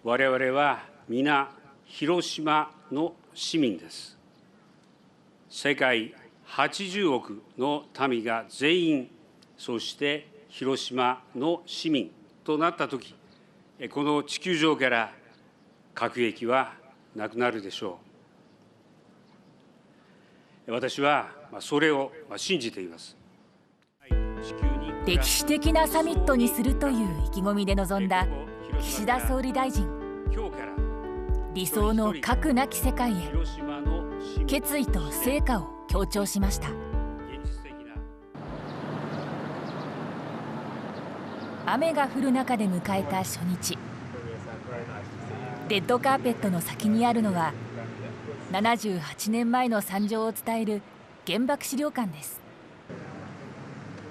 我々は皆広島の市民です。世界80億の民が全員、そして広島の市民となったとき、この地球上から核兵器はなくなるでしょう。私はそれを信じています。歴史的なサミットにするという意気込みで臨んだ岸田総理大臣。理想の核なき世界へ、決意と成果を強調しました。雨が降る中で迎えた初日、レッドカーペットの先にあるのは78年前の惨状を伝える原爆資料館です。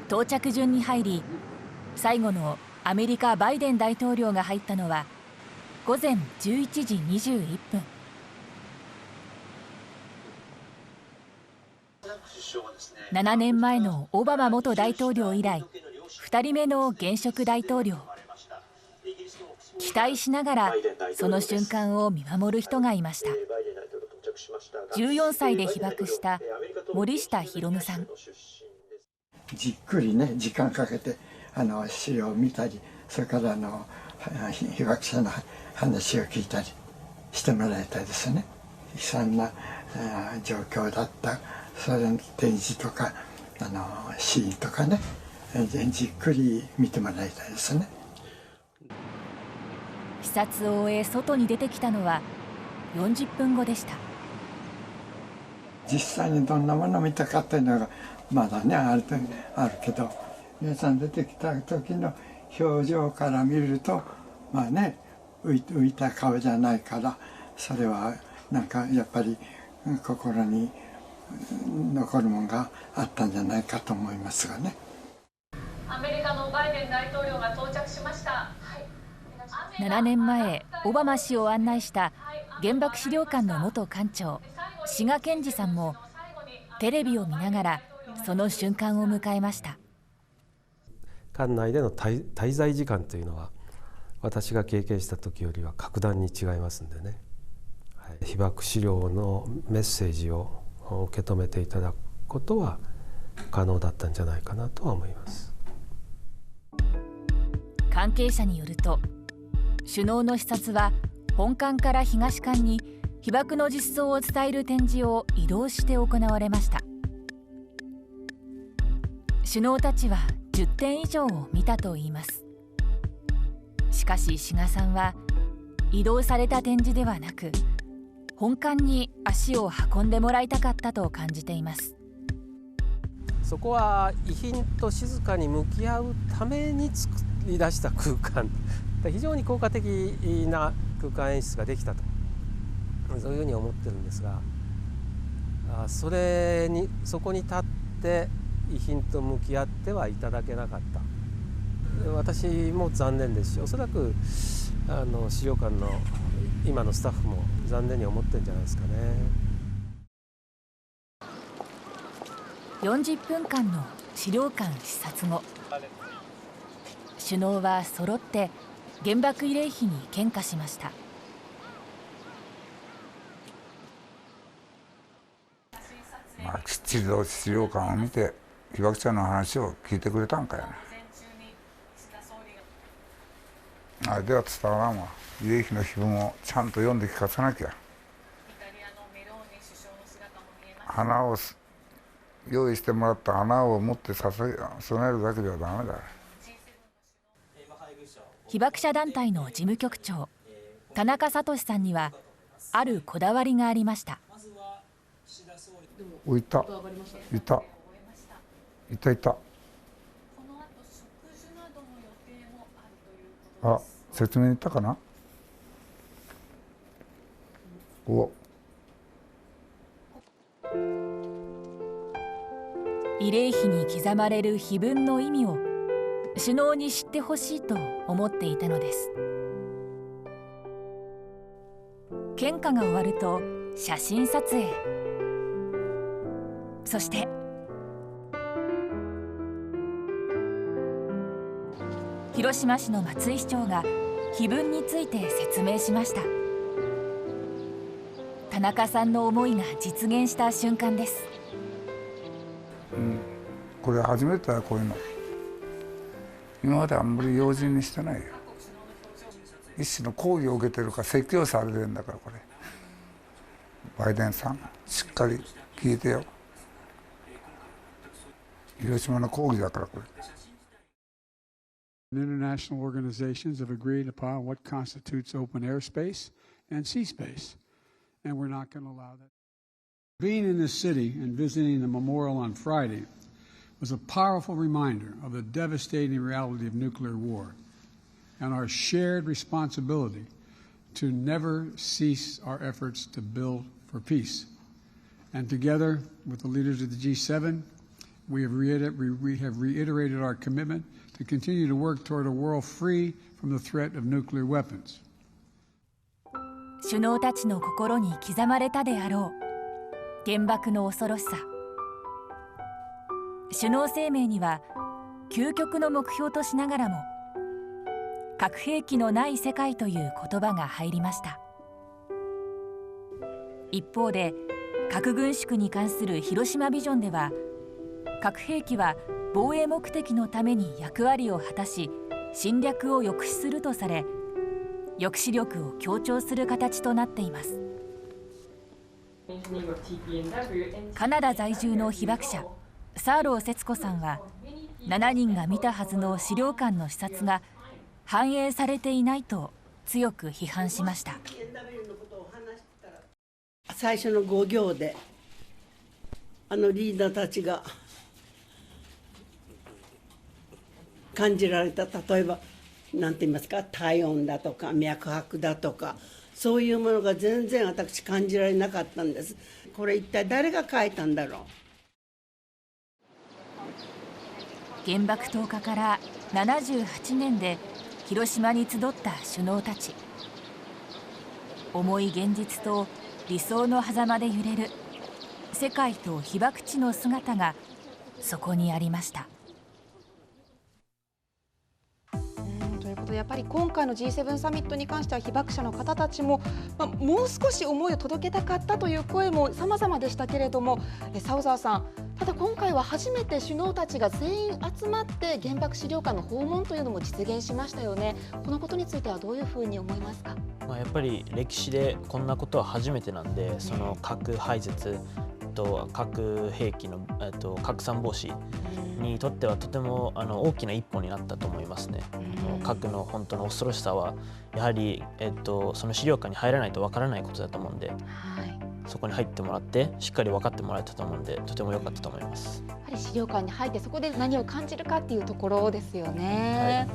到着順に入り、最後のアメリカバイデン大統領が入ったのは午前11時21分。7年前のオバマ元大統領以来2人目の現職大統領。期待しながらその瞬間を見守る人がいました。14歳で被爆した森下弘さん。じっくりね、時間かけて資料を見たり、それから被爆者の話を聞いたりしてもらいたいですね。悲惨な状況だった、それの展示とかシーンとかね、じっくり見てもらいたいですね。視察を終え外に出てきたのは40分後でした。実際にどんなものを見たかっていうのがまだねあるけど、皆さん出てきた時の表情から見るとまあね、浮いた顔じゃないから、それはなんかやっぱり心に残るものがあったんじゃないかと思いますがね。アメリカのバイデン大統領が到着しました。7年前オバマ氏を案内した原爆資料館の元館長志賀賢治さんもテレビを見ながらその瞬間を迎えました。館内での滞在時間というのは私が経験した時よりは格段に違いますんでね、被爆資料のメッセージを受け止めていただくことは可能だったんじゃないかなとは思います。関係者によると、首脳の視察は本館から東館に被爆の実相を伝える展示を移動して行われました。首脳たちは10点以上を見たといいます。しかし志賀さんは移動された展示ではなく本館に足を運んでもらいたかったと感じています。そこは遺品と静かに向き合うために作り出した空間、非常に効果的な空間演出ができたと、そういうふうに思ってるんですが、そこに立って遺品と向き合ってはいただけなかった。私も残念ですし、おそらく資料館の今のスタッフも残念に思ってるんじゃないですかね。40分間の資料館視察後、首脳は揃って原爆慰霊碑に献花しました。きっちりと資料館を見て被爆者の話を聞いてくれたんかやな。あれでは伝わらんわ。慰霊碑の碑文をちゃんと読んで聞かさなきゃ。花を用意してもらった花を持って備えるだけではダメだ。被爆者団体の事務局長田中聡さんにはあるこだわりがありました。いたあ、説明に行ったかな。慰霊碑に刻まれる碑文の意味を首脳に知ってほしいと思っていたのです。献花が終わると写真撮影、そして広島市の松井市長が碑文について説明しました。田中さんの思いが実現した瞬間です。これ初めてだ、こういうの。今まであんまり用心にしてないよ。一種の講義を受けてるか説教されてるんだから、これ。バイデンさん、しっかり聞いてよ。広島の講義だから、これ。International organizations have agreed upon what constitutes open airspace and sea space, and we're not going to allow that. Being in this city and visiting the memorial on Friday was a powerful reminder of the devastating reality of nuclear war and our shared responsibility to never cease our efforts to build for peace. And together with the leaders of the G7, we have reiterated our commitment to continue to work toward a world free from the threat of nuclear weapons. 首脳たちの心に刻まれたであろう原爆の恐ろしさ。首脳声明には究極の目標としながらも核兵器のない世界という言葉が入りました。一方で核軍縮に関する広島ビジョンでは、核兵器は防衛目的のために役割を果たし侵略を抑止するとされ、抑止力を強調する形となっています。カナダ在住の被爆者サーロー節子さんは、7人が見たはずの資料館の視察が反映されていないと強く批判しました。最初の5行でリーダーたちが感じられた、例えば何て言いますか、体温だとか脈拍だとか、そういうものが全然私感じられなかったんです。これ一体誰が書いたんだろう。原爆投下から78年で広島に集った首脳たち。重い現実と理想の狭間で揺れる世界と被爆地の姿がそこにありました。ということで、やっぱり今回の G7 サミットに関しては被爆者の方たちも、もう少し思いを届けたかったという声も様々でしたけれども、佐尾澤さん、ただ今回は初めて首脳たちが全員集まって原爆資料館の訪問というのも実現しましたよね。このことについてはどういうふうに思いますか。やっぱり歴史でこんなことは初めてなんで、その核廃絶と核兵器の、拡散防止にとってはとても大きな一歩になったと思いますね。核の本当の恐ろしさはやはり、その資料館に入らないとわからないことだと思うんで、そこに入ってもらってしっかり分かってもらえたと思うんで、とても良かったと思います。やはり資料館に入ってそこで何を感じるかっていうところですよね。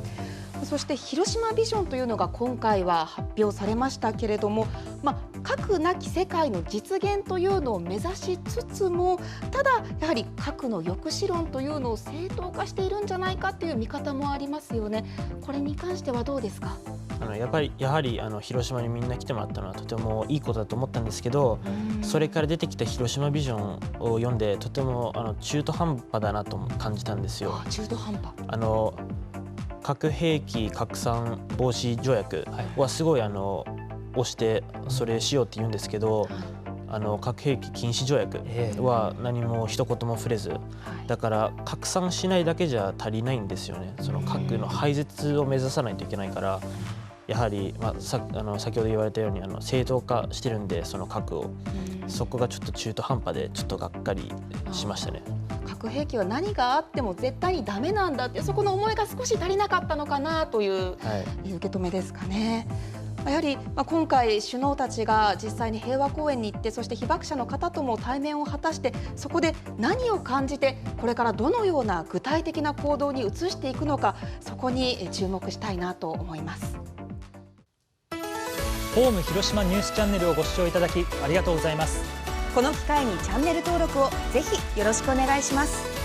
そして広島ビジョンというのが今回は発表されましたけれども、核なき世界の実現というのを目指しつつも、ただやはり核の抑止論というのを正当化しているんじゃないかという見方もありますよね。これに関してはどうですか。やはり広島にみんな来てもらったのはとてもいいことだと思ったんですけど、それから出てきた広島ビジョンを読んでとても中途半端だなと感じたんですよ。中途半端。核兵器拡散防止条約はすごい押してそれしようって言うんですけど、核兵器禁止条約は何も一言も触れず、だから拡散しないだけじゃ足りないんですよね。その核の廃絶を目指さないといけないから、やはり、先ほど言われたように正当化してるんで、その核を、そこがちょっと中途半端でちょっとがっかりしましたね。核兵器は何があっても絶対にダメなんだって、そこの思いが少し足りなかったのかなという、受け止めですかね。やはり、今回首脳たちが実際に平和公園に行って、そして被爆者の方とも対面を果たして、そこで何を感じてこれからどのような具体的な行動に移していくのか、そこに注目したいなと思います。ホーム広島ニュースチャンネルをご視聴いただきありがとうございます。この機会にチャンネル登録をぜひよろしくお願いします。